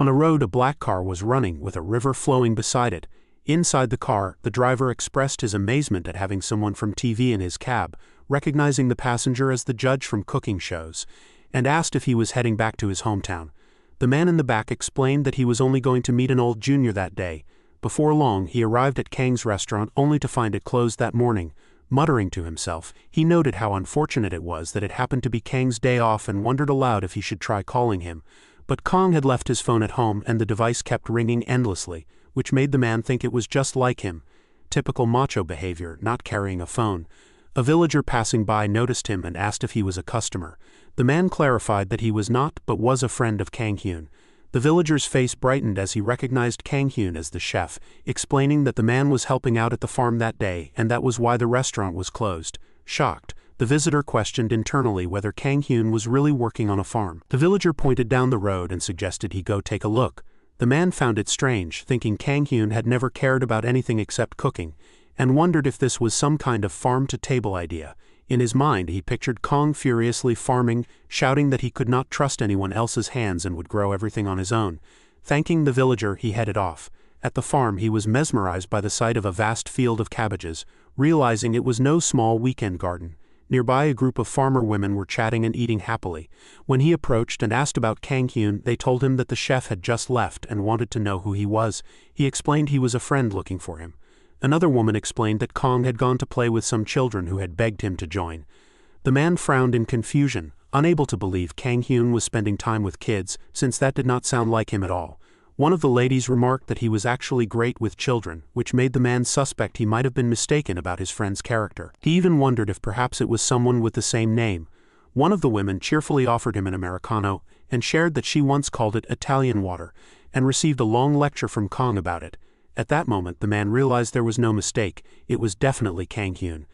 On a road, a black car was running with a river flowing beside it. Inside the car, the driver expressed his amazement at having someone from TV in his cab, recognizing the passenger as the judge from cooking shows, and asked if he was heading back to his hometown. The man in the back explained that he was only going to meet an old junior that day. Before long, he arrived at Kang's restaurant only to find it closed that morning. Muttering to himself, he noted how unfortunate it was that it happened to be Kang's day off and wondered aloud if he should try calling him. But Kang had left his phone at home and the device kept ringing endlessly, which made the man think it was just like him. Typical macho behavior, not carrying a phone. A villager passing by noticed him and asked if he was a customer. The man clarified that he was not, but was a friend of Kang Hyun. The villager's face brightened as he recognized Kang Hyun as the chef, explaining that the man was helping out at the farm that day and that was why the restaurant was closed. Shocked, the visitor questioned internally whether Kang Hyun was really working on a farm. The villager pointed down the road and suggested he go take a look. The man found it strange, thinking Kang Hyun had never cared about anything except cooking, and wondered if this was some kind of farm-to-table idea. In his mind, he pictured Kang furiously farming, shouting that he could not trust anyone else's hands and would grow everything on his own. Thanking the villager, he headed off. At the farm, he was mesmerized by the sight of a vast field of cabbages, realizing it was no small weekend garden. Nearby, a group of farmer women were chatting and eating happily. When he approached and asked about Kang Hyun, they told him that the chef had just left and wanted to know who he was. He explained he was a friend looking for him. Another woman explained that Kang had gone to play with some children who had begged him to join. The man frowned in confusion, unable to believe Kang Hyun was spending time with kids, since that did not sound like him at all. One of the ladies remarked that he was actually great with children, which made the man suspect he might have been mistaken about his friend's character. He even wondered if perhaps it was someone with the same name. One of the women cheerfully offered him an Americano, and shared that she once called it Italian water, and received a long lecture from Kang about it. At that moment, the man realized there was no mistake. It was definitely Kang Hyun.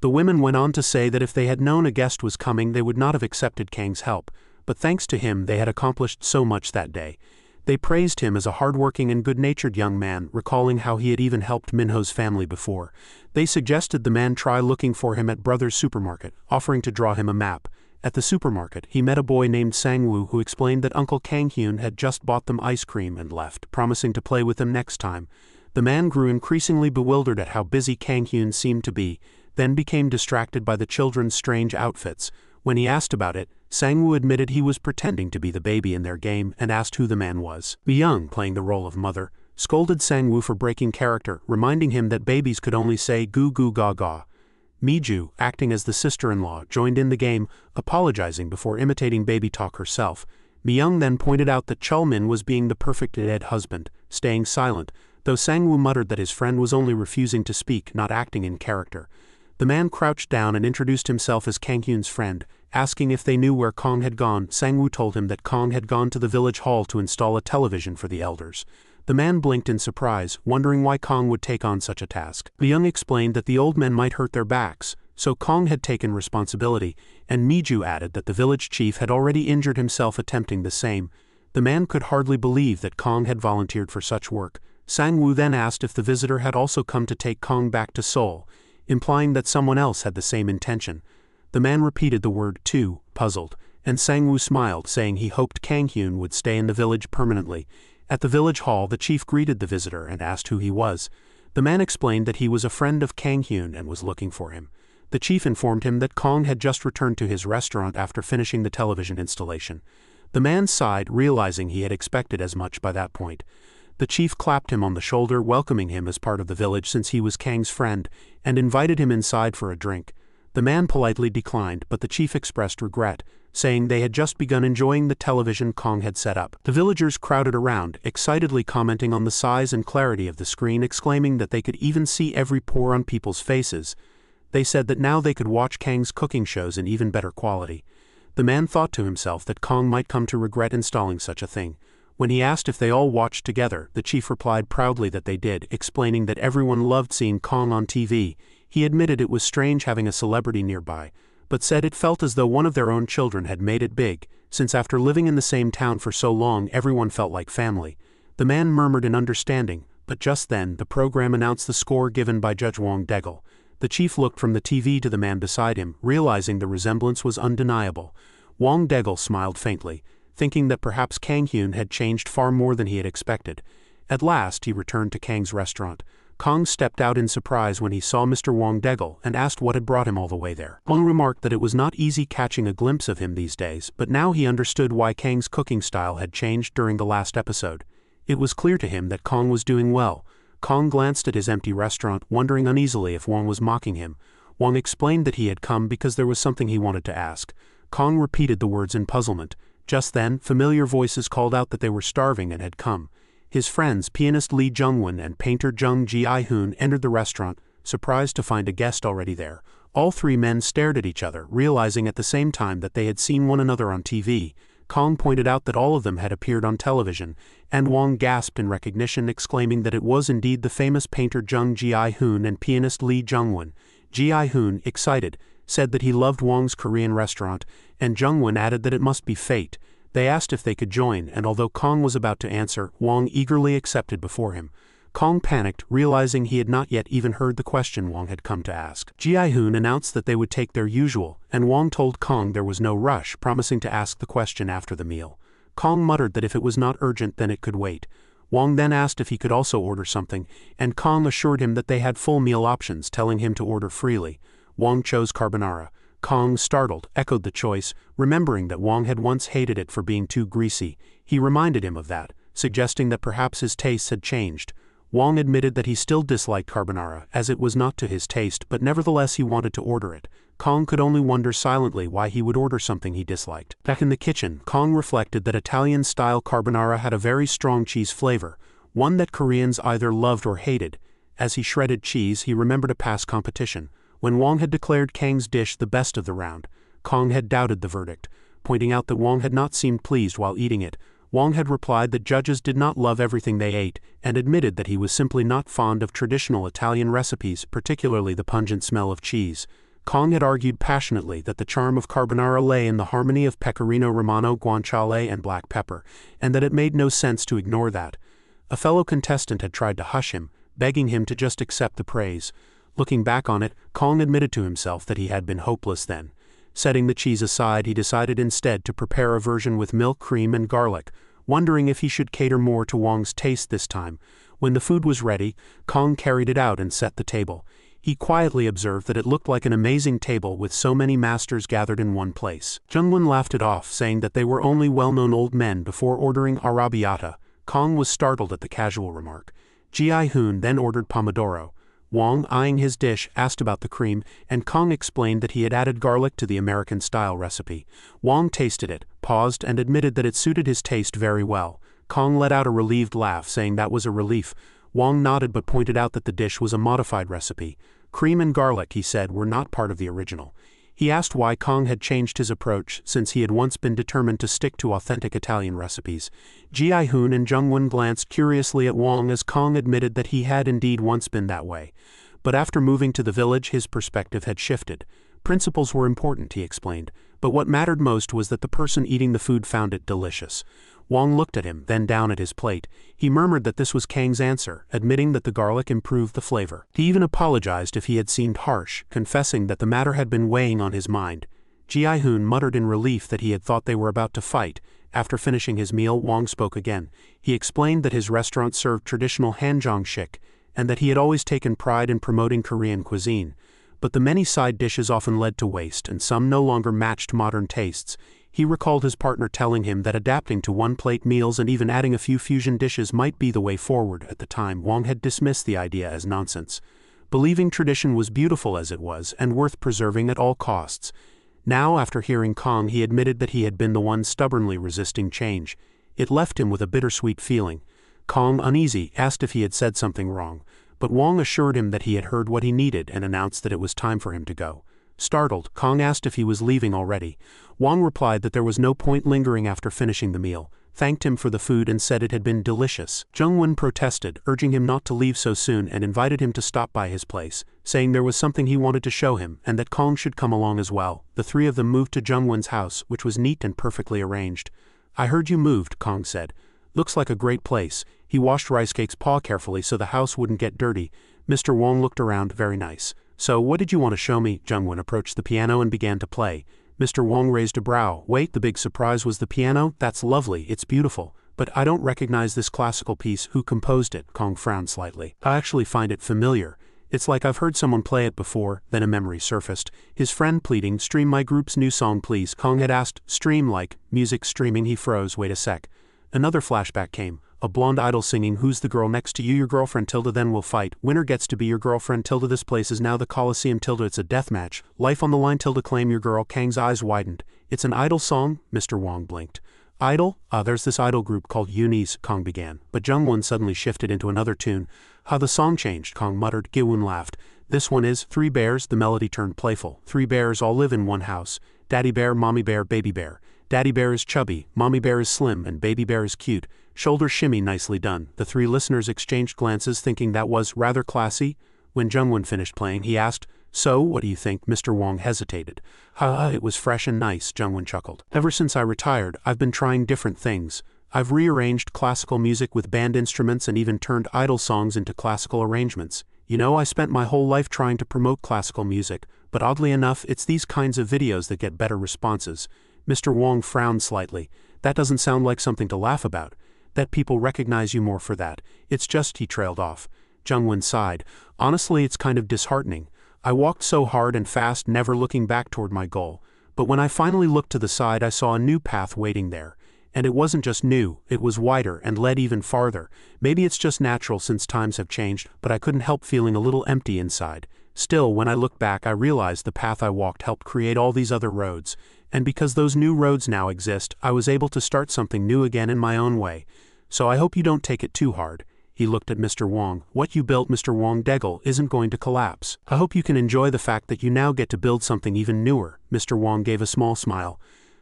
The women went on to say that if they had known a guest was coming, they would not have accepted Kang's help, but thanks to him, they had accomplished so much that day. They praised him as a hardworking and good-natured young man, recalling how he had even helped Minho's family before. They suggested the man try looking for him at Brothers' supermarket, offering to draw him a map. At the supermarket, he met a boy named Sang-woo who explained that Uncle Kang Hyun had just bought them ice cream and left, promising to play with them next time. The man grew increasingly bewildered at how busy Kang Hyun seemed to be, then became distracted by the children's strange outfits. When he asked about it, Sang-woo admitted he was pretending to be the baby in their game and asked who the man was. Mi-young, playing the role of mother, scolded Sang-woo for breaking character, reminding him that babies could only say goo goo ga ga. Mi-ju, acting as the sister-in-law, joined in the game, apologizing before imitating baby talk herself. Mi-young then pointed out that Chul-min was being the perfect dead husband, staying silent, though Sang-woo muttered that his friend was only refusing to speak, not acting in character. The man crouched down and introduced himself as Kang Hyun's friend, asking if they knew where Kang had gone. Sang-woo told him that Kang had gone to the village hall to install a television for the elders. The man blinked in surprise, wondering why Kang would take on such a task. Mi-young explained that the old men might hurt their backs, so Kang had taken responsibility, and Mi-ju added that the village chief had already injured himself attempting the same. The man could hardly believe that Kang had volunteered for such work. Sang-woo then asked if the visitor had also come to take Kang back to Seoul, implying that someone else had the same intention. The man repeated the word too, puzzled, and Sang-woo smiled, saying he hoped Kang Hyun would stay in the village permanently. At the village hall, the chief greeted the visitor and asked who he was. The man explained that he was a friend of Kang Hyun and was looking for him. The chief informed him that Kang had just returned to his restaurant after finishing the television installation. The man sighed, realizing he had expected as much by that point. The chief clapped him on the shoulder, welcoming him as part of the village since he was Kang's friend, and invited him inside for a drink. The man politely declined, but the chief expressed regret, saying they had just begun enjoying the television Kang had set up. The villagers crowded around, excitedly commenting on the size and clarity of the screen, exclaiming that they could even see every pore on people's faces. They said that now they could watch Kang's cooking shows in even better quality. The man thought to himself that Kang might come to regret installing such a thing. When he asked if they all watched together, the chief replied proudly that they did, explaining that everyone loved seeing Kang on TV. He admitted it was strange having a celebrity nearby, but said it felt as though one of their own children had made it big, since after living in the same town for so long everyone felt like family. The man murmured in understanding, but just then the program announced the score given by Judge Wong Degel. The chief looked from the TV to the man beside him, realizing the resemblance was undeniable. Wong Degel smiled faintly, thinking that perhaps Kang Hyun had changed far more than he had expected. At last, he returned to Kang's restaurant. Kang stepped out in surprise when he saw Mr. Wong Daegal and asked what had brought him all the way there. Wong remarked that it was not easy catching a glimpse of him these days, but now he understood why Kang's cooking style had changed during the last episode. It was clear to him that Kang was doing well. Kang glanced at his empty restaurant, wondering uneasily if Wong was mocking him. Wong explained that he had come because there was something he wanted to ask. Kang repeated the words in puzzlement. Just then, familiar voices called out that they were starving and had come. His friends, pianist Lee Jung-won and painter Jung Ji-hoon, entered the restaurant, surprised to find a guest already there. All three men stared at each other, realizing at the same time that they had seen one another on TV. Kang pointed out that all of them had appeared on television, and Wong gasped in recognition, exclaiming that it was indeed the famous painter Jung Ji-hoon and pianist Lee Jung-won. Ji-hoon, excited, said that he loved Wong's Korean restaurant, and Jung-won added that it must be fate. They asked if they could join, and although Kang was about to answer, Wong eagerly accepted before him. Kang panicked, realizing he had not yet even heard the question Wong had come to ask. Ji-hoon announced that they would take their usual, and Wong told Kang there was no rush, promising to ask the question after the meal. Kang muttered that if it was not urgent then it could wait. Wong then asked if he could also order something, and Kang assured him that they had full meal options, telling him to order freely. Wong chose carbonara. Kang, startled, echoed the choice, remembering that Wong had once hated it for being too greasy. He reminded him of that, suggesting that perhaps his tastes had changed. Wong admitted that he still disliked carbonara, as it was not to his taste, but nevertheless he wanted to order it. Kang could only wonder silently why he would order something he disliked. Back in the kitchen, Kang reflected that Italian-style carbonara had a very strong cheese flavor, one that Koreans either loved or hated. As he shredded cheese, he remembered a past competition. When Wong had declared Kang's dish the best of the round, Kang had doubted the verdict, pointing out that Wong had not seemed pleased while eating it. Wong had replied that judges did not love everything they ate, and admitted that he was simply not fond of traditional Italian recipes, particularly the pungent smell of cheese. Kang had argued passionately that the charm of carbonara lay in the harmony of pecorino romano, guanciale, and black pepper, and that it made no sense to ignore that. A fellow contestant had tried to hush him, begging him to just accept the praise. Looking back on it, Kang admitted to himself that he had been hopeless then. Setting the cheese aside, he decided instead to prepare a version with milk, cream, and garlic, wondering if he should cater more to Wong's taste this time. When the food was ready, Kang carried it out and set the table. He quietly observed that it looked like an amazing table with so many masters gathered in one place. Jung-won laughed it off, saying that they were only well-known old men before ordering arrabbiata. Kang was startled at the casual remark. Ji-hoon then ordered pomodoro. Wong, eyeing his dish, asked about the cream, and Kang explained that he had added garlic to the American-style recipe. Wong tasted it, paused, and admitted that it suited his taste very well. Kang let out a relieved laugh, saying that was a relief. Wong nodded but pointed out that the dish was a modified recipe. Cream and garlic, he said, were not part of the original. He asked why Kang had changed his approach, since he had once been determined to stick to authentic Italian recipes. Ji-hoon and Jung-won glanced curiously at Wong as Kang admitted that he had indeed once been that way. But after moving to the village, his perspective had shifted. Principles were important, he explained, but what mattered most was that the person eating the food found it delicious. Wong looked at him, then down at his plate. He murmured that this was Kang's answer, admitting that the garlic improved the flavor. He even apologized if he had seemed harsh, confessing that the matter had been weighing on his mind. Ji-hoon muttered in relief that he had thought they were about to fight. After finishing his meal, Wong spoke again. He explained that his restaurant served traditional hanjeongshik, and that he had always taken pride in promoting Korean cuisine. But the many side dishes often led to waste, and some no longer matched modern tastes. He recalled his partner telling him that adapting to one-plate meals and even adding a few fusion dishes might be the way forward. At the time, Wong had dismissed the idea as nonsense, believing tradition was beautiful as it was and worth preserving at all costs. Now, after hearing Kang, he admitted that he had been the one stubbornly resisting change. It left him with a bittersweet feeling. Kang, uneasy, asked if he had said something wrong, but Wong assured him that he had heard what he needed and announced that it was time for him to go. Startled, Kang asked if he was leaving already. Wong replied that there was no point lingering after finishing the meal, thanked him for the food and said it had been delicious. Jung-won protested, urging him not to leave so soon, and invited him to stop by his place, saying there was something he wanted to show him and that Kang should come along as well. The three of them moved to Jung-won's house, which was neat and perfectly arranged. "I heard you moved," Kang said. "Looks like a great place." He washed Rice Cake's paw carefully so the house wouldn't get dirty. Mr. Wong looked around. "Very nice. So what did you want to show me?" Jung-won approached the piano and began to play. Mr. Wong raised a brow. Wait, the big surprise was the piano? That's lovely, it's beautiful. But I don't recognize this classical piece. Who composed it? Kong frowned slightly. I actually find it familiar. It's like I've heard someone play it before. Then a memory surfaced. His friend pleading, stream my group's new song please. Kong had asked, stream like, music streaming. He froze. Wait a sec. Another flashback came. A blonde idol singing, who's the girl next to you? Your girlfriend tilde, then we'll fight. Winner gets to be your girlfriend tilde. This place is now the Coliseum tilde. It's a death match. Life on the line tilde. Claim your girl. Kang's eyes widened. It's an idol song? Mr. Wong blinked. Idol? There's this idol group called Unis, Kong began. But Jungwon suddenly shifted into another tune. The song changed, Kong muttered. Giwon laughed. This one is, 3 bears, the melody turned playful. 3 bears all live in one house. Daddy bear, mommy bear, baby bear. Daddy bear is chubby, mommy bear is slim, and baby bear is cute. Shoulder shimmy, nicely done. The 3 listeners exchanged glances, thinking that was rather classy. When Jungwon finished playing, he asked, so, what do you think? Mr. Wong hesitated. It was fresh and nice, Jungwon chuckled. Ever since I retired, I've been trying different things. I've rearranged classical music with band instruments and even turned idol songs into classical arrangements. You know, I spent my whole life trying to promote classical music, but oddly enough, it's these kinds of videos that get better responses. Mr. Wong frowned slightly. That doesn't sound like something to laugh about. That people recognize you more for that. It's just, he trailed off. Jungwon sighed. Honestly, it's kind of disheartening. I walked so hard and fast, never looking back toward my goal. But when I finally looked to the side, I saw a new path waiting there. And it wasn't just new, it was wider and led even farther. Maybe it's just natural since times have changed, but I couldn't help feeling a little empty inside. Still, when I look back, I realized the path I walked helped create all these other roads. And because those new roads now exist, I was able to start something new again in my own way. So I hope you don't take it too hard. He looked at Mr. Wong. What you built, Mr. Wong Degel, isn't going to collapse. I hope you can enjoy the fact that you now get to build something even newer. Mr. Wong gave a small smile.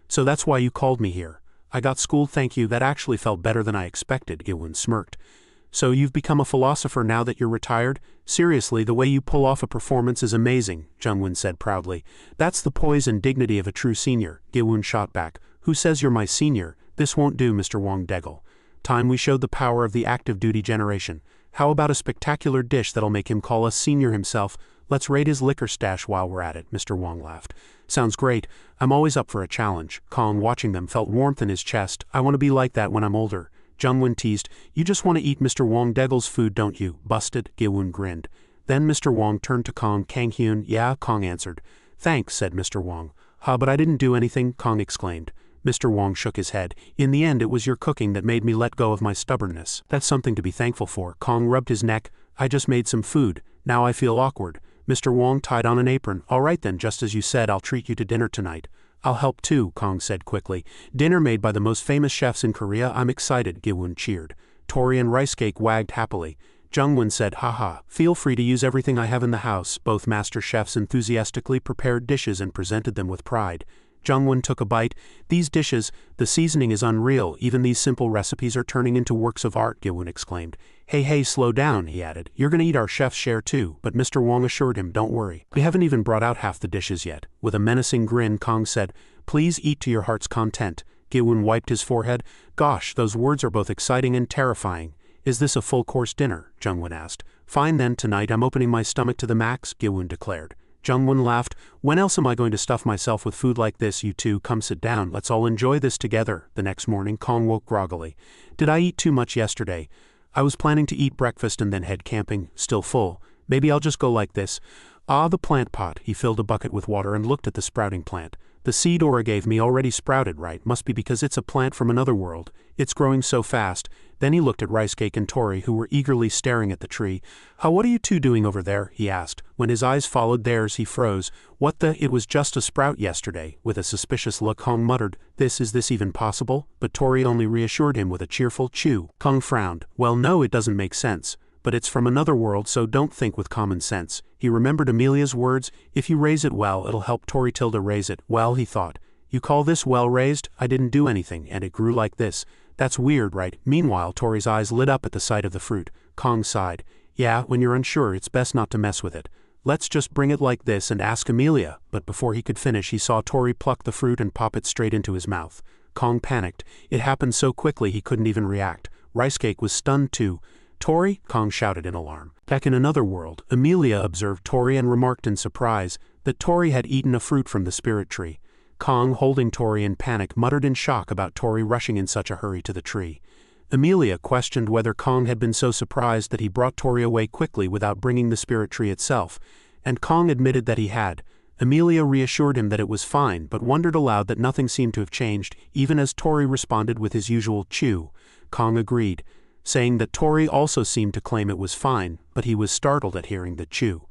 So that's why you called me here. I got schooled, thank you. That actually felt better than I expected, Giwon smirked. So you've become a philosopher now that you're retired? Seriously, the way you pull off a performance is amazing, Jungwon said proudly. That's the poise and dignity of a true senior, Giwon shot back. Who says you're my senior? This won't do, Mr. Wong Degel. Time we showed the power of the active duty generation. How about a spectacular dish that'll make him call us senior himself? Let's raid his liquor stash while we're at it, Mr. Wong laughed. Sounds great. I'm always up for a challenge. Kong, watching them, felt warmth in his chest. I want to be like that when I'm older. Jungwon teased. You just want to eat Mr. Wong Degel's food, don't you? Busted, Giwon grinned. Then Mr. Wong turned to Kong. Kang-hyun, yeah, Kong answered. Thanks, said Mr. Wong. But I didn't do anything, Kong exclaimed. Mr. Wong shook his head. In the end, it was your cooking that made me let go of my stubbornness. That's something to be thankful for. Kong rubbed his neck. I just made some food. Now I feel awkward. Mr. Wong tied on an apron. All right then, just as you said, I'll treat you to dinner tonight. I'll help too, Kong said quickly. Dinner made by the most famous chefs in Korea. I'm excited, Giwon cheered. Tori and Rice Cake wagged happily. Jungwon said, haha, feel free to use everything I have in the house. Both master chefs enthusiastically prepared dishes and presented them with pride. Jungwon took a bite. These dishes, the seasoning is unreal. Even these simple recipes are turning into works of art, Giwon exclaimed. Hey, slow down, he added. You're gonna eat our chef's share too, but Mr. Wong assured him, don't worry. We haven't even brought out half the dishes yet. With a menacing grin, Kong said, please eat to your heart's content. Giwon wiped his forehead. Gosh, those words are both exciting and terrifying. Is this a full-course dinner? Jungwon asked. Fine then, tonight I'm opening my stomach to the max, Giwon declared. Jungwon laughed. When else am I going to stuff myself with food like this? You two, come sit down. Let's all enjoy this together. The next morning, Kong woke groggily. Did I eat too much yesterday? I was planning to eat breakfast and then head camping. Still full. Maybe I'll just go like this. The plant pot. He filled a bucket with water and looked at the sprouting plant. The seed Aura gave me already sprouted, right? Must be because it's a plant from another world. It's growing so fast. Then he looked at Rice Cake and Tori, who were eagerly staring at the tree. What are you two doing over there? He asked. When his eyes followed theirs, he froze. What the? It was just a sprout yesterday. With a suspicious look, Kong muttered, Is this even possible? But Tori only reassured him with a cheerful chew. Kong frowned. Well, no, it doesn't make sense. But it's from another world, so don't think with common sense. He remembered Amelia's words, if you raise it well, it'll help Tori Tilda raise it. Well, he thought. You call this well raised? I didn't do anything, and it grew like this. That's weird, right? Meanwhile, Tori's eyes lit up at the sight of the fruit. Kong sighed. Yeah, when you're unsure, it's best not to mess with it. Let's just bring it like this and ask Amelia. But before he could finish, he saw Tori pluck the fruit and pop it straight into his mouth. Kong panicked. It happened so quickly he couldn't even react. Rice Cake was stunned too. Tori? Kong shouted in alarm. Back in another world, Amelia observed Tori and remarked in surprise that Tori had eaten a fruit from the spirit tree. Kong, holding Tori in panic, muttered in shock about Tori rushing in such a hurry to the tree. Amelia questioned whether Kong had been so surprised that he brought Tori away quickly without bringing the spirit tree itself, and Kong admitted that he had. Amelia reassured him that it was fine, but wondered aloud that nothing seemed to have changed, even as Tori responded with his usual chew. Kong agreed, saying that Tori also seemed to claim it was fine, but he was startled at hearing the chew.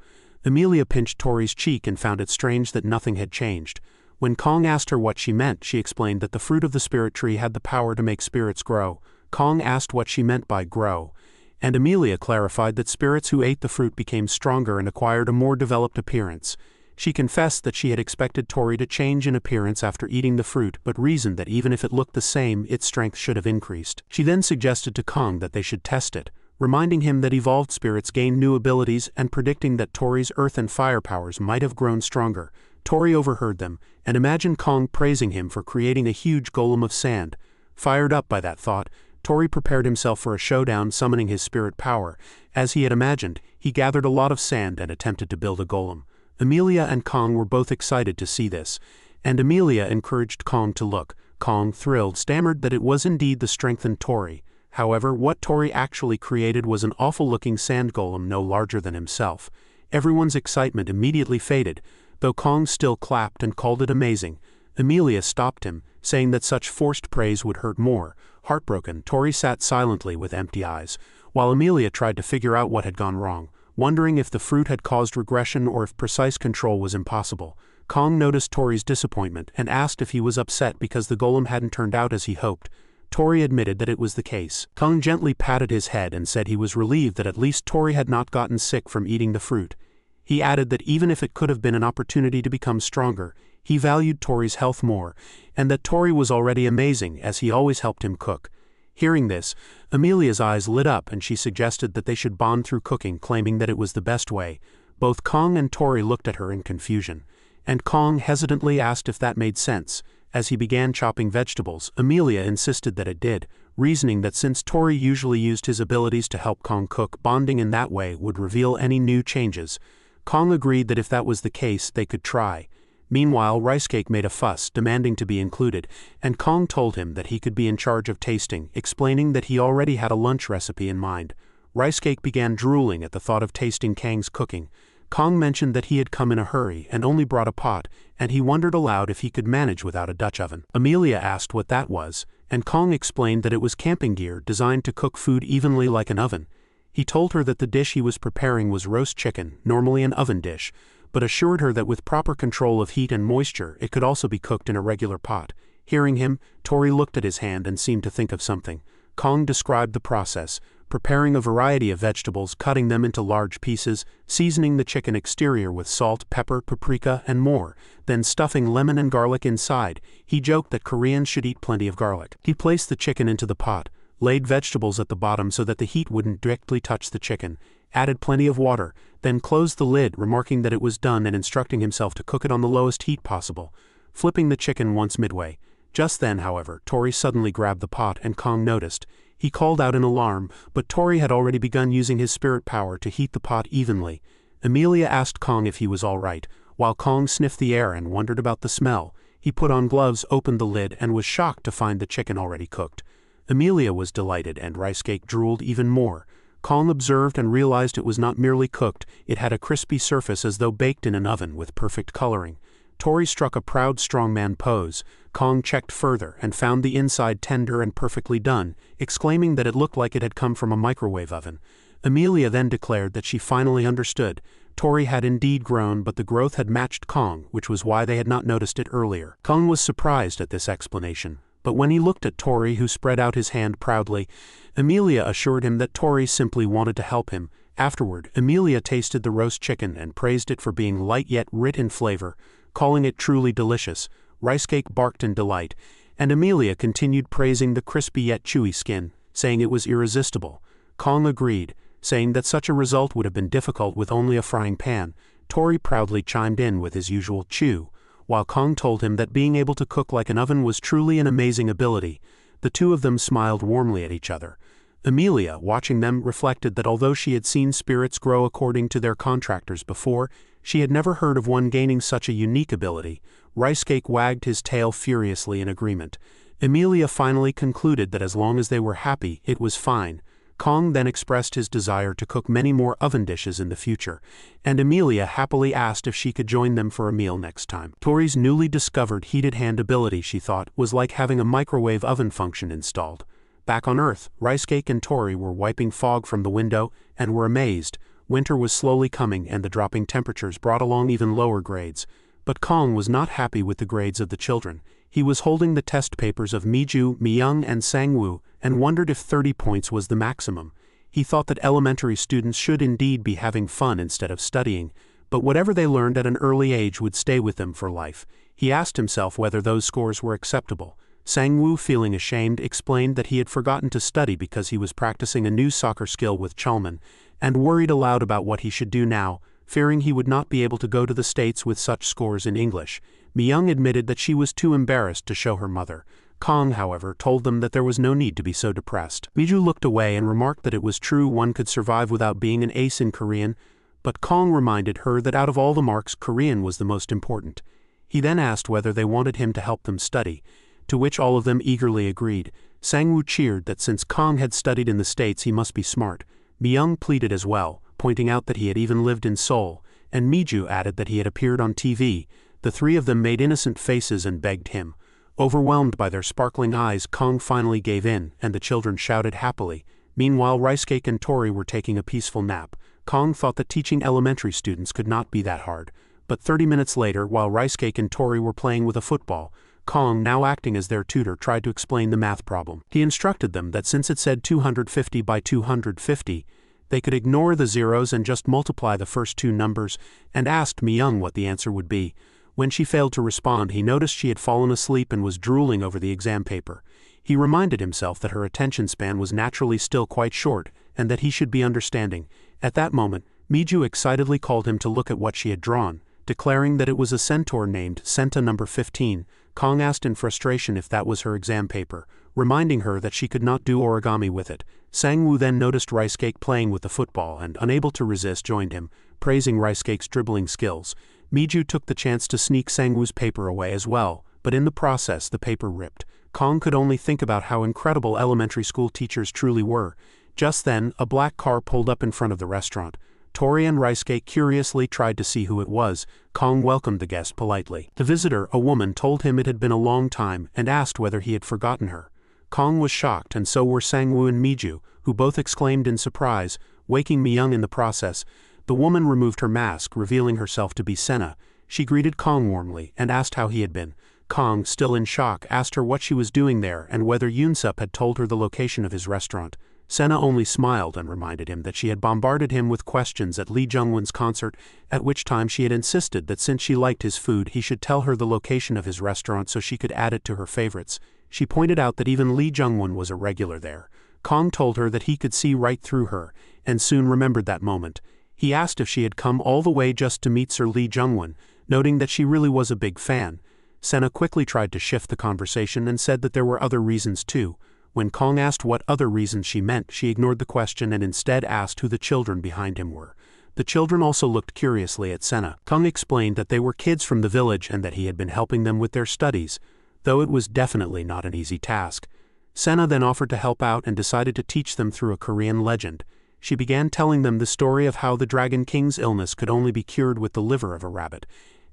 Amelia pinched Tori's cheek and found it strange that nothing had changed. When Kong asked her what she meant, she explained that the fruit of the spirit tree had the power to make spirits grow. Kong asked what she meant by grow, and Amelia clarified that spirits who ate the fruit became stronger and acquired a more developed appearance. She confessed that she had expected Tori to change in appearance after eating the fruit, but reasoned that even if it looked the same, its strength should have increased. She then suggested to Kong that they should test it, reminding him that evolved spirits gain new abilities and predicting that Tori's earth and fire powers might have grown stronger. Tori overheard them, and imagined Kong praising him for creating a huge golem of sand. Fired up by that thought, Tori prepared himself for a showdown, summoning his spirit power. As he had imagined, he gathered a lot of sand and attempted to build a golem. Amelia and Kong were both excited to see this, and Amelia encouraged Kong to look. Kong, thrilled, stammered that it was indeed the strengthened Tori. However, what Tori actually created was an awful-looking sand golem no larger than himself. Everyone's excitement immediately faded, though Kong still clapped and called it amazing. Amelia stopped him, saying that such forced praise would hurt more. Heartbroken, Tori sat silently with empty eyes, while Amelia tried to figure out what had gone wrong, wondering if the fruit had caused regression or if precise control was impossible. Kong noticed Tori's disappointment and asked if he was upset because the golem hadn't turned out as he hoped. Tori admitted that it was the case. Kong gently patted his head and said he was relieved that at least Tori had not gotten sick from eating the fruit. He added that even if it could have been an opportunity to become stronger, he valued Tori's health more, and that Tori was already amazing as he always helped him cook. Hearing this, Amelia's eyes lit up and she suggested that they should bond through cooking, claiming that it was the best way. Both Kong and Tori looked at her in confusion, and Kong hesitantly asked if that made sense. As he began chopping vegetables, Amelia insisted that it did, reasoning that since Tori usually used his abilities to help Kong cook, bonding in that way would reveal any new changes. Kong agreed that if that was the case, they could try. Meanwhile, Ricecake made a fuss, demanding to be included, and Kong told him that he could be in charge of tasting, explaining that he already had a lunch recipe in mind. Ricecake began drooling at the thought of tasting Kang's cooking. Kong mentioned that he had come in a hurry and only brought a pot, and he wondered aloud if he could manage without a Dutch oven. Amelia asked what that was, and Kong explained that it was camping gear designed to cook food evenly like an oven. He told her that the dish he was preparing was roast chicken, normally an oven dish, but assured her that with proper control of heat and moisture, it could also be cooked in a regular pot. Hearing him, Tori looked at his hand and seemed to think of something. Kong described the process, preparing a variety of vegetables, cutting them into large pieces, seasoning the chicken exterior with salt, pepper, paprika, and more, then stuffing lemon and garlic inside. He joked that Koreans should eat plenty of garlic. He placed the chicken into the pot, laid vegetables at the bottom so that the heat wouldn't directly touch the chicken, added plenty of water, then closed the lid, remarking that it was done and instructing himself to cook it on the lowest heat possible, flipping the chicken once midway. Just then, however, Tori suddenly grabbed the pot and Kong noticed. He called out in alarm, but Tori had already begun using his spirit power to heat the pot evenly. Amelia asked Kong if he was all right, while Kong sniffed the air and wondered about the smell. He put on gloves, opened the lid, and was shocked to find the chicken already cooked. Amelia was delighted, and Ricecake drooled even more. Kong observed and realized it was not merely cooked, it had a crispy surface as though baked in an oven with perfect coloring. Tori struck a proud strongman pose. Kong checked further and found the inside tender and perfectly done, exclaiming that it looked like it had come from a microwave oven. Amelia then declared that she finally understood. Tori had indeed grown, but the growth had matched Kong, which was why they had not noticed it earlier. Kong was surprised at this explanation, but when he looked at Tori, who spread out his hand proudly, Amelia assured him that Tori simply wanted to help him. Afterward, Amelia tasted the roast chicken and praised it for being light yet rich in flavor, calling it truly delicious. Ricecake barked in delight, and Amelia continued praising the crispy yet chewy skin, saying it was irresistible. Kong agreed, saying that such a result would have been difficult with only a frying pan. Tori proudly chimed in with his usual chew, while Kong told him that being able to cook like an oven was truly an amazing ability. The two of them smiled warmly at each other. Amelia, watching them, reflected that although she had seen spirits grow according to their contractors before, She had never heard of one gaining such a unique ability. Ricecake wagged his tail furiously in agreement. Emilia finally concluded that as long as they were happy, it was fine. Kong then expressed his desire to cook many more oven dishes in the future, and Emilia happily asked if she could join them for a meal next time. Tori's newly discovered heated hand ability, she thought, was like having a microwave oven function installed. Back on Earth, Ricecake and Tori were wiping fog from the window and were amazed. Winter was slowly coming and the dropping temperatures brought along even lower grades. But Kong was not happy with the grades of the children. He was holding the test papers of Miju, Myung, and Sangwoo, and wondered if 30 points was the maximum. He thought that elementary students should indeed be having fun instead of studying, but whatever they learned at an early age would stay with them for life. He asked himself whether those scores were acceptable. Sangwoo, feeling ashamed, explained that he had forgotten to study because he was practicing a new soccer skill with Chalman, and worried aloud about what he should do now, fearing he would not be able to go to the States with such scores in English. Myung admitted that she was too embarrassed to show her mother. Kong, however, told them that there was no need to be so depressed. Miju looked away and remarked that it was true one could survive without being an ace in Korean, but Kong reminded her that out of all the marks, Korean was the most important. He then asked whether they wanted him to help them study, to which all of them eagerly agreed. Sangwoo cheered that since Kong had studied in the States he must be smart. Myung pleaded as well, pointing out that he had even lived in Seoul, and Miju added that he had appeared on TV. The three of them made innocent faces and begged him. Overwhelmed by their sparkling eyes, Kong finally gave in, and the children shouted happily. Meanwhile, Ricecake and Tori were taking a peaceful nap. Kong thought that teaching elementary students could not be that hard. But 30 minutes later, while Ricecake and Tori were playing with a football, Kong, now acting as their tutor, tried to explain the math problem. He instructed them that since it said 250 by 250, they could ignore the zeros and just multiply the first two numbers, and asked Myung what the answer would be. When she failed to respond, he noticed she had fallen asleep and was drooling over the exam paper. He reminded himself that her attention span was naturally still quite short, and that he should be understanding. At that moment, Miju excitedly called him to look at what she had drawn, declaring that it was a centaur named Senta number 15. Kong asked in frustration if that was her exam paper, reminding her that she could not do origami with it. Sangwoo then noticed Ricecake playing with the football and, unable to resist, joined him, praising Ricecake's dribbling skills. Miju took the chance to sneak Sangwoo's paper away as well, but in the process the paper ripped. Kong could only think about how incredible elementary school teachers truly were. Just then, a black car pulled up in front of the restaurant. Tori and Ricecake curiously tried to see who it was. Kong welcomed the guest politely. The visitor, a woman, told him it had been a long time and asked whether he had forgotten her. Kong was shocked, and so were Sangwoo and Miju, who both exclaimed in surprise, waking Myung in the process. The woman removed her mask, revealing herself to be Senna. She greeted Kong warmly and asked how he had been. Kong, still in shock, asked her what she was doing there and whether Yoonsup had told her the location of his restaurant. Senna only smiled and reminded him that she had bombarded him with questions at Lee Jungwon's concert, at which time she had insisted that since she liked his food he should tell her the location of his restaurant so she could add it to her favorites. She pointed out that even Lee Jungwon was a regular there. Kong told her that he could see right through her, and soon remembered that moment. He asked if she had come all the way just to meet Sir Lee Jungwon, noting that she really was a big fan. Senna quickly tried to shift the conversation and said that there were other reasons too. When Kong asked what other reasons she meant, she ignored the question and instead asked who the children behind him were. The children also looked curiously at Senna. Kong explained that they were kids from the village and that he had been helping them with their studies, though it was definitely not an easy task. Senna then offered to help out and decided to teach them through a Korean legend. She began telling them the story of how the Dragon King's illness could only be cured with the liver of a rabbit,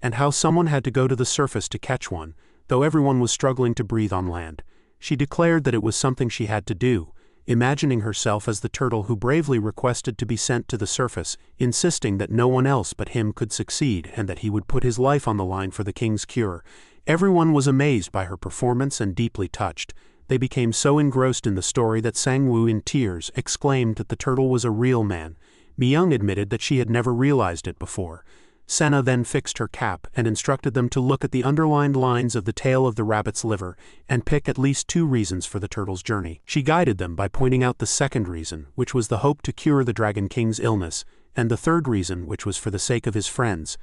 and how someone had to go to the surface to catch one, though everyone was struggling to breathe on land. She declared that it was something she had to do, imagining herself as the turtle who bravely requested to be sent to the surface, insisting that no one else but him could succeed and that he would put his life on the line for the king's cure. Everyone was amazed by her performance and deeply touched. They became so engrossed in the story that Sangwoo, in tears, exclaimed that the turtle was a real man. Myung admitted that she had never realized it before. Senna then fixed her cap and instructed them to look at the underlined lines of the tail of the rabbit's liver and pick at least 2 reasons for the turtle's journey. She guided them by pointing out the second reason, which was the hope to cure the Dragon King's illness, and the third reason, which was for the sake of his friends.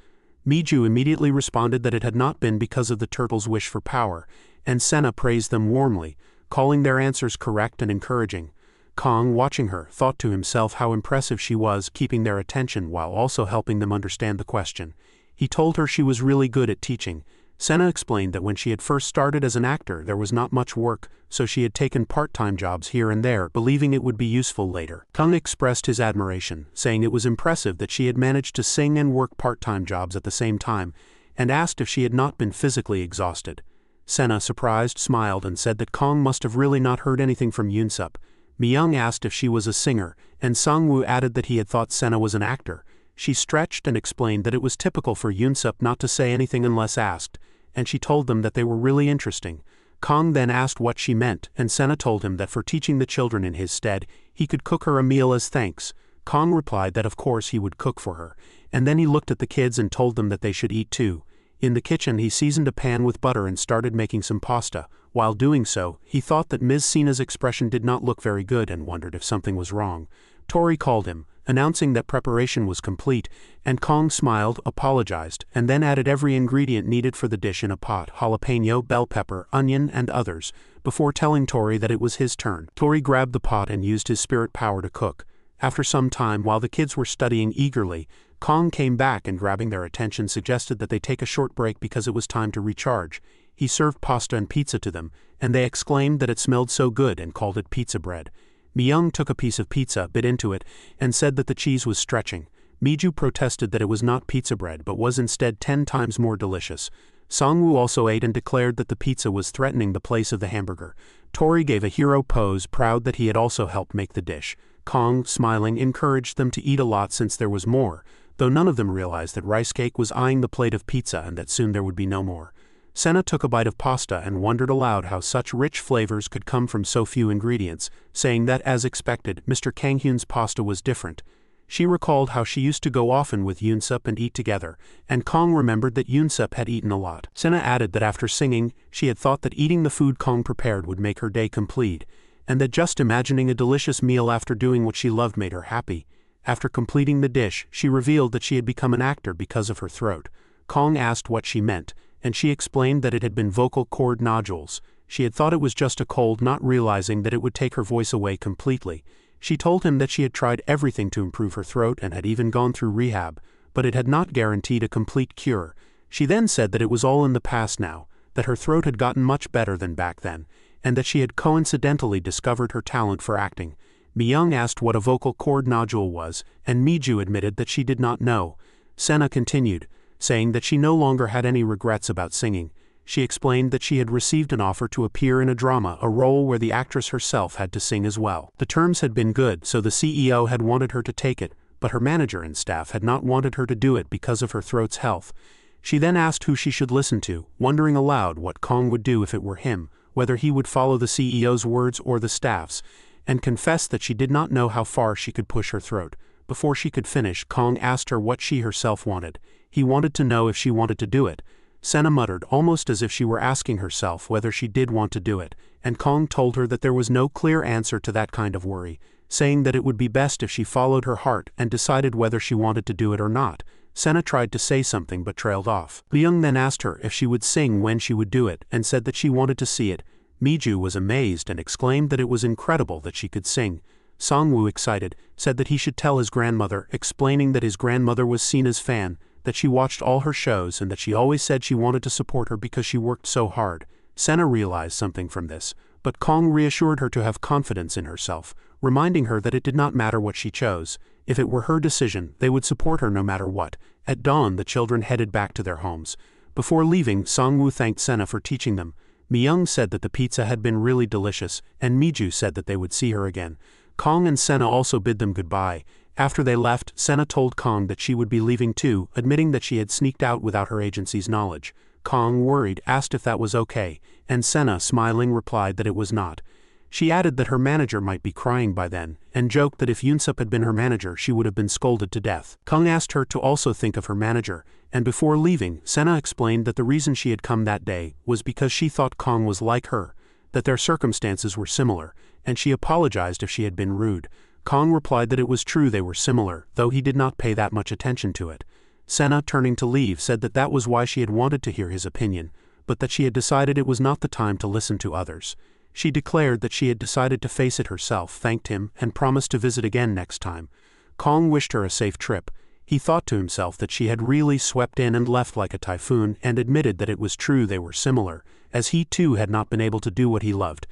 Miju immediately responded that it had not been because of the turtle's wish for power, and Senna praised them warmly, calling their answers correct and encouraging. Kong, watching her, thought to himself how impressive she was, keeping their attention while also helping them understand the question. He told her she was really good at teaching. Senna explained that when she had first started as an actor there was not much work, so she had taken part-time jobs here and there, believing it would be useful later. Kong expressed his admiration, saying it was impressive that she had managed to sing and work part-time jobs at the same time, and asked if she had not been physically exhausted. Senna, surprised, smiled and said that Kong must have really not heard anything from Yoonsup. Mi-young asked if she was a singer, and Sang-woo added that he had thought Senna was an actor. She stretched and explained that it was typical for Yoonsup not to say anything unless asked, and she told them that they were really interesting. Kong then asked what she meant, and Senna told him that for teaching the children in his stead, he could cook her a meal as thanks. Kong replied that of course he would cook for her, and then he looked at the kids and told them that they should eat too. In the kitchen he seasoned a pan with butter and started making some pasta. While doing so, he thought that Ms. Sina's expression did not look very good and wondered if something was wrong. Tori called him, announcing that preparation was complete, and Kong smiled, apologized, and then added every ingredient needed for the dish in a pot: jalapeno, bell pepper, onion, and others, before telling Tori that it was his turn. Tori grabbed the pot and used his spirit power to cook. After some time, while the kids were studying eagerly, Kong came back and, grabbing their attention, suggested that they take a short break because it was time to recharge. He served pasta and pizza to them, and they exclaimed that it smelled so good and called it pizza bread. Mi-young took a piece of pizza, bit into it, and said that the cheese was stretching. Mi-ju protested that it was not pizza bread but was instead 10 times more delicious. Sang-woo also ate and declared that the pizza was threatening the place of the hamburger. Tori gave a hero pose, proud that he had also helped make the dish. Kong, smiling, encouraged them to eat a lot since there was more, though none of them realized that Rice Cake was eyeing the plate of pizza and that soon there would be no more. Senna took a bite of pasta and wondered aloud how such rich flavors could come from so few ingredients, saying that, as expected, Mr. Kang-hyun's pasta was different. She recalled how she used to go often with Yoonsup and eat together, and Kong remembered that Yoonsup had eaten a lot. Senna added that after singing, she had thought that eating the food Kong prepared would make her day complete, and that just imagining a delicious meal after doing what she loved made her happy. After completing the dish, she revealed that she had become an actor because of her throat. Kong asked what she meant, and she explained that it had been vocal cord nodules. She had thought it was just a cold, not realizing that it would take her voice away completely. She told him that she had tried everything to improve her throat and had even gone through rehab, but it had not guaranteed a complete cure. She then said that it was all in the past now, that her throat had gotten much better than back then, and that she had coincidentally discovered her talent for acting. Mi-young asked what a vocal cord nodule was, and Mi-ju admitted that she did not know. Senna continued, saying that she no longer had any regrets about singing. She explained that she had received an offer to appear in a drama, a role where the actress herself had to sing as well. The terms had been good, so the CEO had wanted her to take it, but her manager and staff had not wanted her to do it because of her throat's health. She then asked who she should listen to, wondering aloud what Kong would do if it were him, whether he would follow the CEO's words or the staff's, and confessed that she did not know how far she could push her throat. Before she could finish, Kong asked her what she herself wanted. He wanted to know if she wanted to do it. Senna muttered, almost as if she were asking herself whether she did want to do it, and Kong told her that there was no clear answer to that kind of worry, saying that it would be best if she followed her heart and decided whether she wanted to do it or not. Senna tried to say something but trailed off. Mi-young then asked her if she would sing when she would do it, and said that she wanted to see it. Mi-ju was amazed and exclaimed that it was incredible that she could sing. Sang-woo, excited, said that he should tell his grandmother, explaining that his grandmother was Sina's fan, that she watched all her shows and that she always said she wanted to support her because she worked so hard. Senna realized something from this, but Kong reassured her to have confidence in herself, reminding her that it did not matter what she chose. If it were her decision, they would support her no matter what. At dawn, the children headed back to their homes. Before leaving, Sang-woo thanked Senna for teaching them. Mi-young said that the pizza had been really delicious, and Mi-ju said that they would see her again. Kong and Senna also bid them goodbye. After they left, Senna told Kong that she would be leaving too, admitting that she had sneaked out without her agency's knowledge. Kong, worried, asked if that was okay, and Senna, smiling, replied that it was not. She added that her manager might be crying by then, and joked that if Yoonsup had been her manager she would have been scolded to death. Kong asked her to also think of her manager, and before leaving, Senna explained that the reason she had come that day was because she thought Kong was like her, that their circumstances were similar, and she apologized if she had been rude. Kong replied that it was true they were similar, though he did not pay that much attention to it. Senna, turning to leave, said that that was why she had wanted to hear his opinion, but that she had decided it was not the time to listen to others. She declared that she had decided to face it herself, thanked him, and promised to visit again next time. Kong wished her a safe trip. He thought to himself that she had really swept in and left like a typhoon, and admitted that it was true they were similar, as he too had not been able to do what he loved.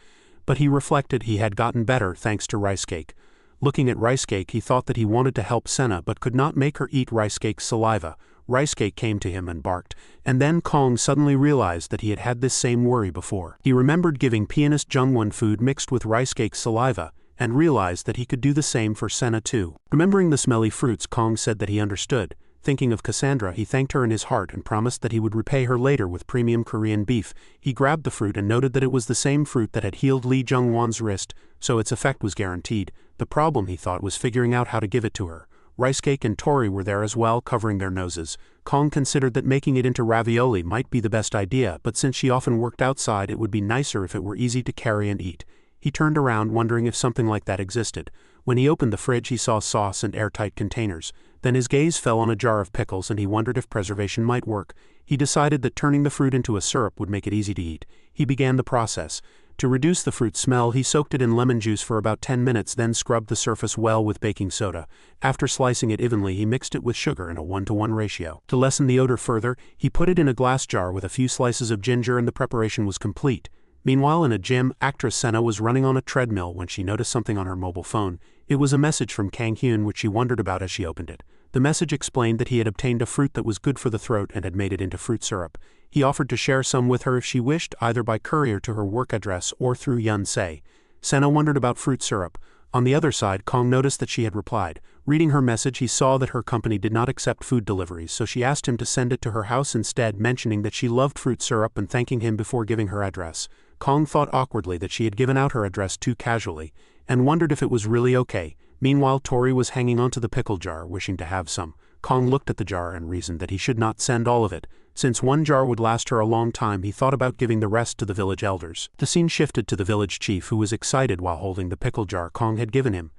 But he reflected he had gotten better thanks to Rice Cake. Looking at Rice Cake, he thought that he wanted to help Senna but could not make her eat Rice Cake's saliva. Rice Cake came to him and barked, and then Kong suddenly realized that he had had this same worry before. He remembered giving pianist Jungwon food mixed with Rice Cake's saliva, and realized that he could do the same for Senna too. Remembering the smelly fruits, Kong said that he understood. Thinking of Cassandra, he thanked her in his heart and promised that he would repay her later with premium Korean beef. He grabbed the fruit and noted that it was the same fruit that had healed Lee Jung-won's wrist, so its effect was guaranteed. The problem, he thought, was figuring out how to give it to her. Rice Cake and Tori were there as well, covering their noses. Kong considered that making it into ravioli might be the best idea, but since she often worked outside, it would be nicer if it were easy to carry and eat. He turned around, wondering if something like that existed. When he opened the fridge, he saw sauce and airtight containers. Then his gaze fell on a jar of pickles and he wondered if preservation might work. He decided that turning the fruit into a syrup would make it easy to eat. He began the process. To reduce the fruit smell, he soaked it in lemon juice for about 10 minutes, then scrubbed the surface well with baking soda. After slicing it evenly, he mixed it with sugar in a 1-to-1 ratio. To lessen the odor further, he put it in a glass jar with a few slices of ginger and the preparation was complete. Meanwhile, in a gym, actress Senna was running on a treadmill when she noticed something on her mobile phone. It was a message from Kang Hyun which she wondered about as she opened it. The message explained that he had obtained a fruit that was good for the throat and had made it into fruit syrup. He offered to share some with her if she wished, either by courier to her work address or through Yonsei. Senna wondered about fruit syrup. On the other side, Kong noticed that she had replied. Reading her message, he saw that her company did not accept food deliveries, so she asked him to send it to her house instead, mentioning that she loved fruit syrup and thanking him before giving her address. Kong thought awkwardly that she had given out her address too casually, and wondered if it was really okay. Meanwhile, Tori was hanging onto the pickle jar, wishing to have some. Kong looked at the jar and reasoned that he should not send all of it. Since one jar would last her a long time, he thought about giving the rest to the village elders. The scene shifted to the village chief, who was excited while holding the pickle jar Kong had given him.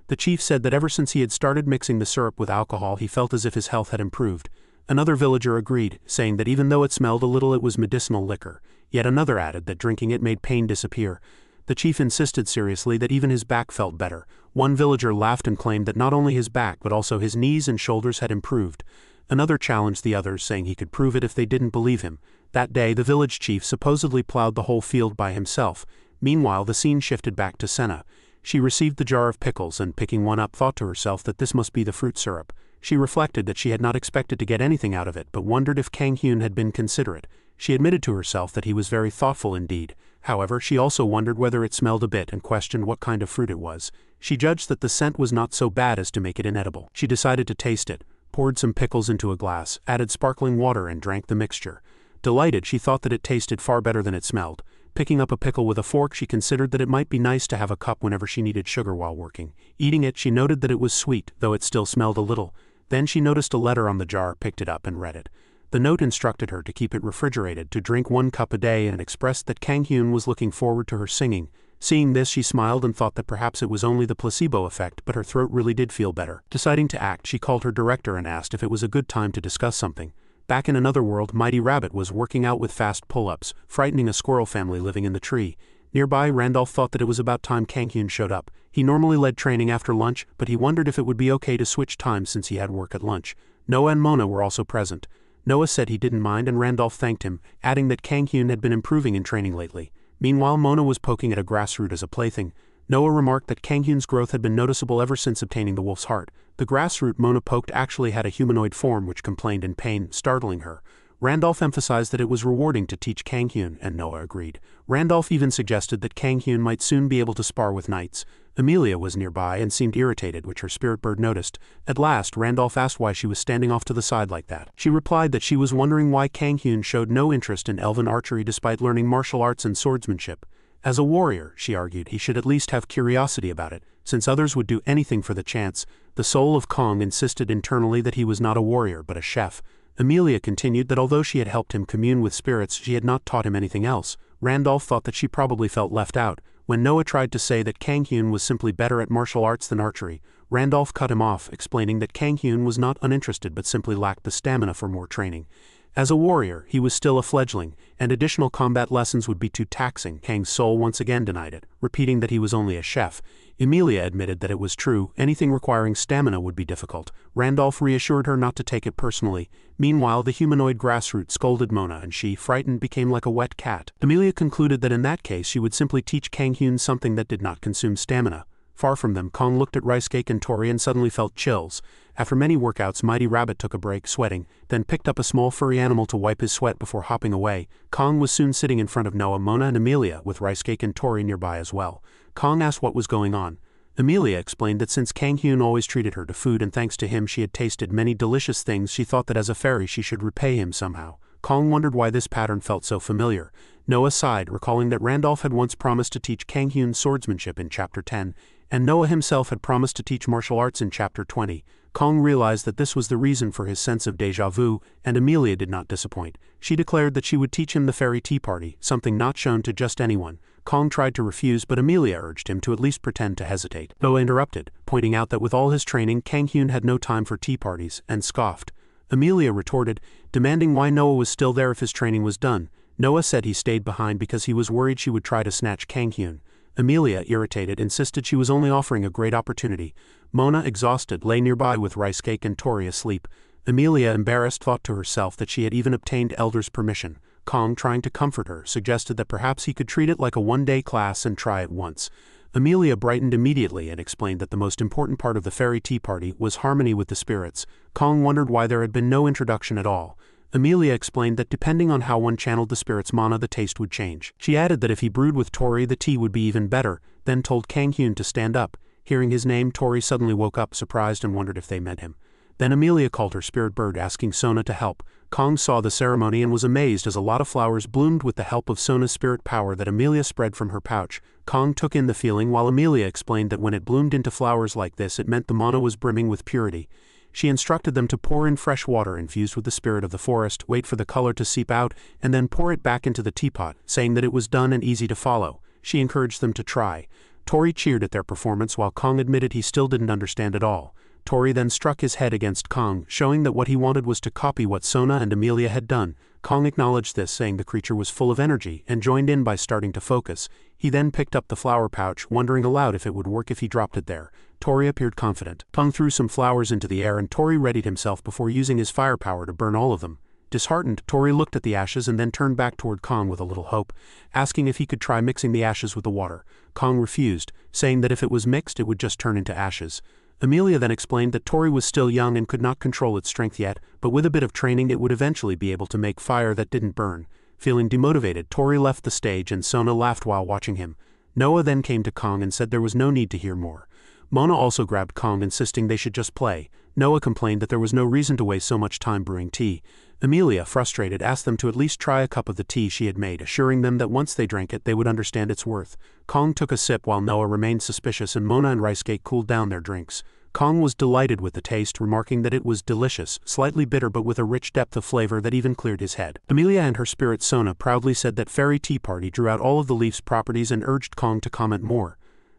The chief said that ever since he had started mixing the syrup with alcohol, he felt as if his health had improved. Another villager agreed, saying that even though it smelled a little, it was medicinal liquor. Yet another added that drinking it made pain disappear. The chief insisted seriously that even his back felt better. One villager laughed and claimed that not only his back but also his knees and shoulders had improved. Another challenged the others, saying he could prove it if they didn't believe him. That day, the village chief supposedly plowed the whole field by himself. Meanwhile, the scene shifted back to Senna. She received the jar of pickles and, picking one up, thought to herself that this must be the fruit syrup. She reflected that she had not expected to get anything out of it, but wondered if Kang Hyun had been considerate. She admitted to herself that he was very thoughtful indeed. However, she also wondered whether it smelled a bit and questioned what kind of fruit it was. She judged that the scent was not so bad as to make it inedible. She decided to taste it, poured some pickles into a glass, added sparkling water and drank the mixture. Delighted, she thought that it tasted far better than it smelled. Picking up a pickle with a fork, she considered that it might be nice to have a cup whenever she needed sugar while working. Eating it, she noted that it was sweet, though it still smelled a little. Then she noticed a letter on the jar, picked it up and read it. The note instructed her to keep it refrigerated, to drink 1 cup a day, and expressed that Kang Hyun was looking forward to her singing. Seeing this, she smiled and thought that perhaps it was only the placebo effect, but her throat really did feel better. Deciding to act, she called her director and asked if it was a good time to discuss something. Back in another world, Mighty Rabbit was working out with fast pull-ups, frightening a squirrel family living in the tree. Nearby, Randolph thought that it was about time Kang Hyun showed up. He normally led training after lunch, but he wondered if it would be okay to switch times since he had work at lunch. Noah and Mona were also present. Noah said he didn't mind and Randolph thanked him, adding that Kang Hyun had been improving in training lately. Meanwhile, Mona was poking at a grass root as a plaything. Noah remarked that Kang Hyun's growth had been noticeable ever since obtaining the wolf's heart. The grass root Mona poked actually had a humanoid form which complained in pain, startling her. Randolph emphasized that it was rewarding to teach Kang Hyun, and Noah agreed. Randolph even suggested that Kang Hyun might soon be able to spar with knights. Amelia was nearby and seemed irritated, which her spirit bird noticed. At last, Randolph asked why she was standing off to the side like that. She replied that she was wondering why Kang Hyun showed no interest in elven archery despite learning martial arts and swordsmanship. As a warrior, she argued, he should at least have curiosity about it, since others would do anything for the chance. The soul of Kong insisted internally that he was not a warrior but a chef. Amelia continued that although she had helped him commune with spirits, she had not taught him anything else. Randolph thought that she probably felt left out. When Noah tried to say that Kang Hyun was simply better at martial arts than archery, Randolph cut him off, explaining that Kang Hyun was not uninterested but simply lacked the stamina for more training. As a warrior, he was still a fledgling, and additional combat lessons would be too taxing. Kang's soul once again denied it, repeating that he was only a chef. Emilia admitted that it was true, anything requiring stamina would be difficult. Randolph reassured her not to take it personally. Meanwhile, the humanoid grassroots scolded Mona and she, frightened, became like a wet cat. Emilia concluded that in that case she would simply teach Kang-hyun something that did not consume stamina. Far from them, Kong looked at Rice-cake and Tori and suddenly felt chills. After many workouts, Mighty Rabbit took a break, sweating, then picked up a small furry animal to wipe his sweat before hopping away. Kong was soon sitting in front of Noah, Mona, and Emilia, with Rice-cake and Tori nearby as well. Kong asked what was going on. Emilia explained that since Kang-hyun always treated her to food and thanks to him she had tasted many delicious things, she thought that as a fairy she should repay him somehow. Kong wondered why this pattern felt so familiar. Noah sighed, recalling that Randolph had once promised to teach Kang-hyun swordsmanship in Chapter 10, and Noah himself had promised to teach martial arts in Chapter 20. Kong realized that this was the reason for his sense of déjà vu, and Emilia did not disappoint. She declared that she would teach him the fairy tea party, something not shown to just anyone. Kong tried to refuse, but Emilia urged him to at least pretend to hesitate. Noah interrupted, pointing out that with all his training, Kang-hyun had no time for tea parties, and scoffed. Emilia retorted, demanding why Noah was still there if his training was done. Noah said he stayed behind because he was worried she would try to snatch Kang-hyun. Emilia, irritated, insisted she was only offering a great opportunity. Mona, exhausted, lay nearby with Rice-cake and Tori asleep. Emilia, embarrassed, thought to herself that she had even obtained Elder's permission. Kong, trying to comfort her, suggested that perhaps he could treat it like a one-day class and try it once. Emilia brightened immediately and explained that the most important part of the fairy tea party was harmony with the spirits. Kong wondered why there had been no introduction at all. Emilia explained that depending on how one channeled the spirit's mana, the taste would change. She added that if he brewed with Tori, the tea would be even better, then told Kang-hyun to stand up. Hearing his name, Tori suddenly woke up, surprised, and wondered if they meant him. Then Emilia called her spirit bird, asking Sona to help. Kong saw the ceremony and was amazed as a lot of flowers bloomed with the help of Sona's spirit power that Emilia spread from her pouch. Kong took in the feeling while Emilia explained that when it bloomed into flowers like this, it meant the mana was brimming with purity. She instructed them to pour in fresh water infused with the spirit of the forest, wait for the color to seep out, and then pour it back into the teapot, saying that it was done and easy to follow. She encouraged them to try. Tori cheered at their performance while Kong admitted he still didn't understand at all. Tori then struck his head against Kong, showing that what he wanted was to copy what Sona and Emilia had done. Kong acknowledged this, saying the creature was full of energy, and joined in by starting to focus. He then picked up the flower pouch, wondering aloud if it would work if he dropped it there. Tori appeared confident. Kong threw some flowers into the air and Tori readied himself before using his firepower to burn all of them. Disheartened, Tori looked at the ashes and then turned back toward Kong with a little hope, asking if he could try mixing the ashes with the water. Kong refused, saying that if it was mixed it would just turn into ashes. Emilia then explained that Tori was still young and could not control its strength yet, but with a bit of training it would eventually be able to make fire that didn't burn. Feeling demotivated, Tori left the stage and Sona laughed while watching him. Noah then came to Kong and said there was no need to hear more. Mona also grabbed Kong, insisting they should just play. Noah complained that there was no reason to waste so much time brewing tea. Emilia, frustrated, asked them to at least try a cup of the tea she had made, assuring them that once they drank it they would understand its worth. Kong took a sip while Noah remained suspicious and Mona and Rice-cake cooled down their drinks. Kong was delighted with the taste, remarking that it was delicious, slightly bitter but with a rich depth of flavor that even cleared his head. Emilia and her spirit Sona proudly said that Fairy Tea Party drew out all of the leaf's properties and urged Kong to comment more.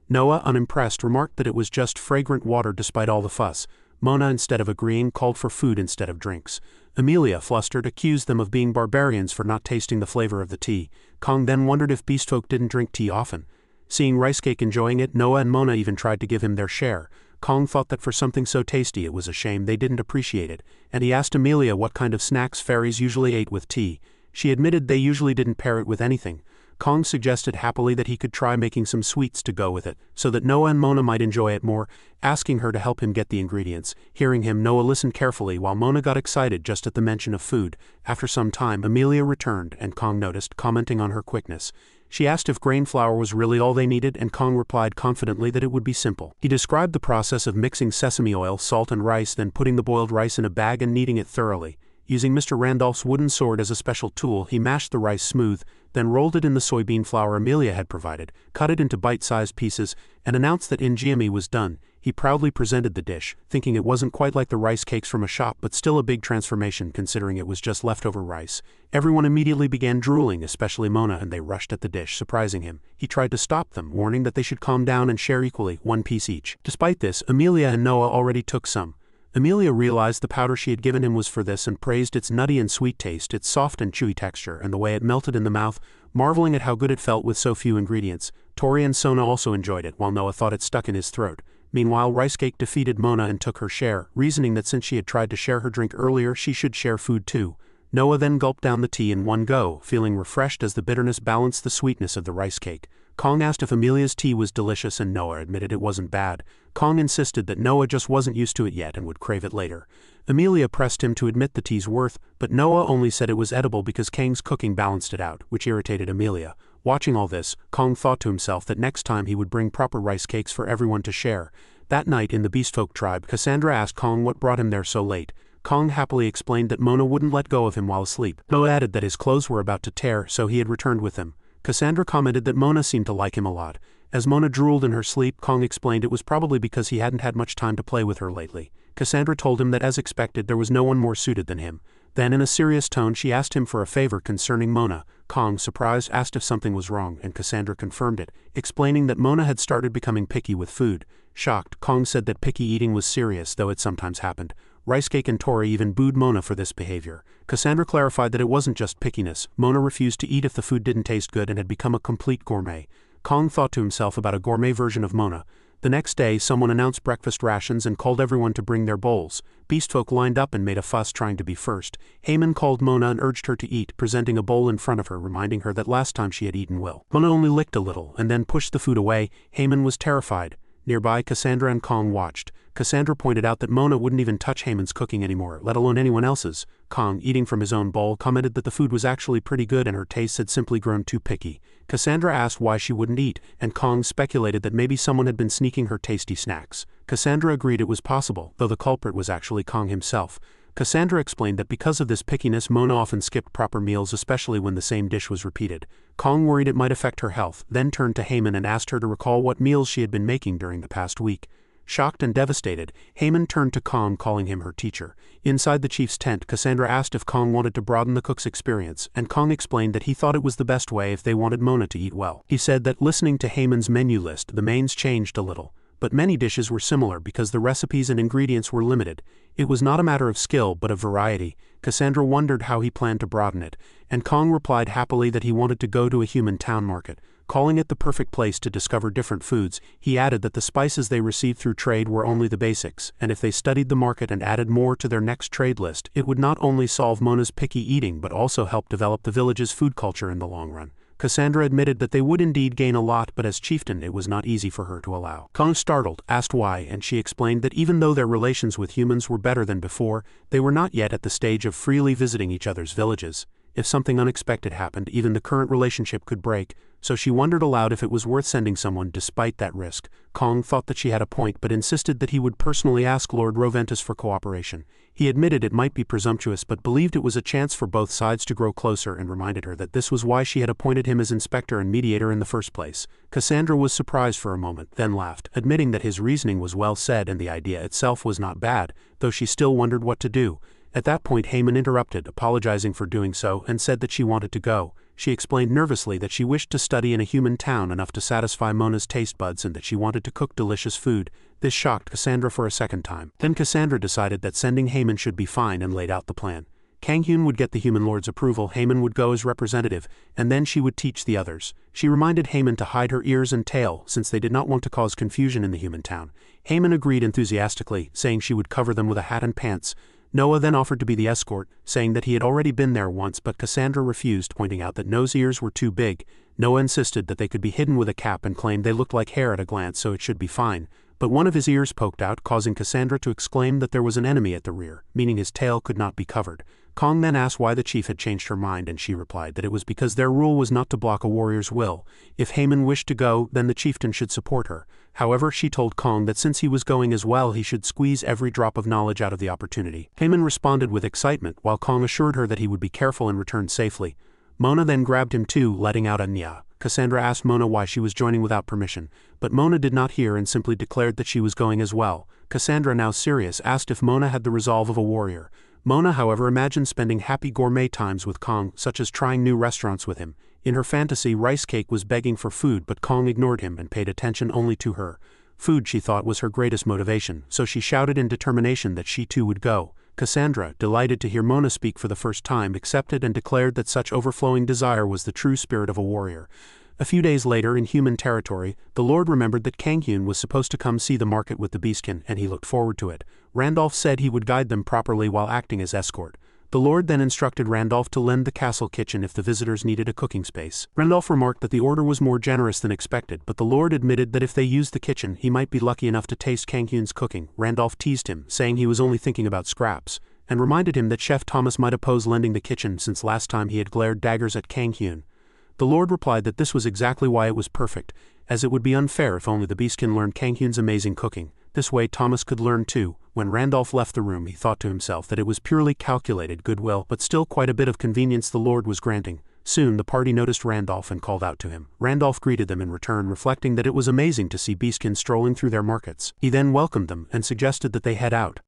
Noah, unimpressed, remarked that it was just fragrant water despite all the fuss. Mona, instead of agreeing, called for food instead of drinks. Emilia, flustered, accused them of being barbarians for not tasting the flavor of the tea. Kong then wondered if beastfolk didn't drink tea often. Seeing Rice-cake enjoying it, Noah and Mona even tried to give him their share. Kong thought that for something so tasty it was a shame they didn't appreciate it, and he asked Emilia what kind of snacks fairies usually ate with tea. She admitted they usually didn't pair it with anything. Kong suggested happily that he could try making some sweets to go with it, so that Noah and Mona might enjoy it more, asking her to help him get the ingredients. Hearing him, Noah listened carefully while Mona got excited just at the mention of food. After some time, Emilia returned, and Kong noticed, commenting on her quickness. She asked if grain flour was really all they needed, and Kong replied confidently that it would be simple. He described the process of mixing sesame oil, salt, and rice, then putting the boiled rice in a bag and kneading it thoroughly. Using Mr. Randolph's wooden sword as a special tool, he mashed the rice smooth, then rolled it in the soybean flour Emilia had provided, cut it into bite-sized pieces, and announced that ingami was done. He proudly presented the dish, thinking it wasn't quite like the rice cakes from a shop, but still a big transformation considering it was just leftover rice. Everyone immediately began drooling, especially Mona, and they rushed at the dish, surprising him. He tried to stop them, warning that they should calm down and share equally, one piece each. Despite this, Emilia and Noah already took some. Amelia realized the powder she had given him was for this and praised its nutty and sweet taste, its soft and chewy texture, and the way it melted in the mouth, marveling at how good it felt with so few ingredients. Tori and Sona also enjoyed it, while Noah thought it stuck in his throat. Meanwhile, Rice Cake defeated Mona and took her share, reasoning that since she had tried to share her drink earlier, she should share food too. Noah then gulped down the tea in one go, feeling refreshed as the bitterness balanced the sweetness of the rice cake. Kong asked if Amelia's tea was delicious and Noah admitted it wasn't bad. Kong insisted that Noah just wasn't used to it yet and would crave it later. Amelia pressed him to admit the tea's worth, but Noah only said it was edible because Kang's cooking balanced it out, which irritated Amelia. Watching all this, Kong thought to himself that next time he would bring proper rice cakes for everyone to share. That night in the Beastfolk tribe, Cassandra asked Kong what brought him there so late. Kong happily explained that Mona wouldn't let go of him while asleep. Noah added that his clothes were about to tear, so he had returned with him. Cassandra commented that Mona seemed to like him a lot. As Mona drooled in her sleep, Kong explained it was probably because he hadn't had much time to play with her lately. Cassandra told him that as expected there was no one more suited than him. Then in a serious tone she asked him for a favor concerning Mona. Kong, surprised, asked if something was wrong, and Cassandra confirmed it, explaining that Mona had started becoming picky with food. Shocked, Kong said that picky eating was serious, though it sometimes happened. Rice Cake and Tori even booed Mona for this behavior. Cassandra clarified that it wasn't just pickiness. Mona refused to eat if the food didn't taste good and had become a complete gourmet. Kong thought to himself about a gourmet version of Mona. The next day, someone announced breakfast rations and called everyone to bring their bowls. Beastfolk lined up and made a fuss trying to be first. Haman called Mona and urged her to eat, presenting a bowl in front of her, reminding her that last time she had eaten well. Mona only licked a little and then pushed the food away. Haman was terrified. Nearby, Cassandra and Kong watched. Cassandra pointed out that Mona wouldn't even touch Haman's cooking anymore, let alone anyone else's. Kong, eating from his own bowl, commented that the food was actually pretty good and her tastes had simply grown too picky. Cassandra asked why she wouldn't eat, and Kong speculated that maybe someone had been sneaking her tasty snacks. Cassandra agreed it was possible, though the culprit was actually Kong himself. Cassandra explained that because of this pickiness, Mona often skipped proper meals, especially when the same dish was repeated. Kong worried it might affect her health, then turned to Haman and asked her to recall what meals she had been making during the past week. Shocked and devastated, Haman turned to Kong, calling him her teacher. Inside the chief's tent, Cassandra asked if Kong wanted to broaden the cook's experience, and Kong explained that he thought it was the best way if they wanted Mona to eat well. He said that listening to Haman's menu list, the mains changed a little, but many dishes were similar because the recipes and ingredients were limited. It was not a matter of skill, but of variety. Cassandra wondered how he planned to broaden it, and Kong replied happily that he wanted to go to a human town market. Calling it the perfect place to discover different foods, he added that the spices they received through trade were only the basics, and if they studied the market and added more to their next trade list, it would not only solve Mona's picky eating but also help develop the village's food culture in the long run. Cassandra admitted that they would indeed gain a lot, but as chieftain it was not easy for her to allow. Kong, startled, asked why, and she explained that even though their relations with humans were better than before, they were not yet at the stage of freely visiting each other's villages. If something unexpected happened, even the current relationship could break, so she wondered aloud if it was worth sending someone despite that risk. Kong thought that she had a point but insisted that he would personally ask Lord Roventus for cooperation. He admitted it might be presumptuous but believed it was a chance for both sides to grow closer and reminded her that this was why she had appointed him as inspector and mediator in the first place. Cassandra was surprised for a moment, then laughed, admitting that his reasoning was well said and the idea itself was not bad, though she still wondered what to do. At that point Haman interrupted, apologizing for doing so, and said that she wanted to go. She explained nervously that she wished to study in a human town enough to satisfy Mona's taste buds and that she wanted to cook delicious food. This shocked Cassandra for a second time. Then Cassandra decided that sending Haman should be fine and laid out the plan. Kang-hyun would get the human lord's approval, Haman would go as representative, and then she would teach the others. She reminded Haman to hide her ears and tail, since they did not want to cause confusion in the human town. Haman agreed enthusiastically, saying she would cover them with a hat and pants. Noah then offered to be the escort, saying that he had already been there once, but Cassandra refused, pointing out that Noah's ears were too big. Noah insisted that they could be hidden with a cap and claimed they looked like hair at a glance, so it should be fine. But one of his ears poked out, causing Cassandra to exclaim that there was an enemy at the rear, meaning his tail could not be covered. Kong then asked why the chief had changed her mind, and she replied that it was because their rule was not to block a warrior's will. If Haman wished to go, then the chieftain should support her. However, she told Kong that since he was going as well, he should squeeze every drop of knowledge out of the opportunity. Haman responded with excitement, while Kong assured her that he would be careful and return safely. Mona then grabbed him too, letting out a nya. Cassandra asked Mona why she was joining without permission, but Mona did not hear and simply declared that she was going as well. Cassandra, now serious, asked if Mona had the resolve of a warrior. Mona, however, imagined spending happy gourmet times with Kong, such as trying new restaurants with him. In her fantasy, Rice Cake was begging for food, but Kong ignored him and paid attention only to her. Food, she thought, was her greatest motivation, so she shouted in determination that she too would go. Cassandra, delighted to hear Mona speak for the first time, accepted and declared that such overflowing desire was the true spirit of a warrior. A few days later, in human territory, the Lord remembered that Kanghyun was supposed to come see the market with the beastkin, and he looked forward to it. Randolph said he would guide them properly while acting as escort. The Lord then instructed Randolph to lend the castle kitchen if the visitors needed a cooking space. Randolph remarked that the order was more generous than expected, but the Lord admitted that if they used the kitchen, he might be lucky enough to taste Kanghyun's cooking. Randolph teased him, saying he was only thinking about scraps, and reminded him that Chef Thomas might oppose lending the kitchen since last time he had glared daggers at Kanghyun. The Lord replied that this was exactly why it was perfect, as it would be unfair if only the beastkin learned Kanghyun's amazing cooking. This way Thomas could learn too. When Randolph left the room, he thought to himself that it was purely calculated goodwill, but still quite a bit of convenience the Lord was granting. Soon the party noticed Randolph and called out to him. Randolph greeted them in return, reflecting that it was amazing to see beastkin strolling through their markets. He then welcomed them and suggested that they head out.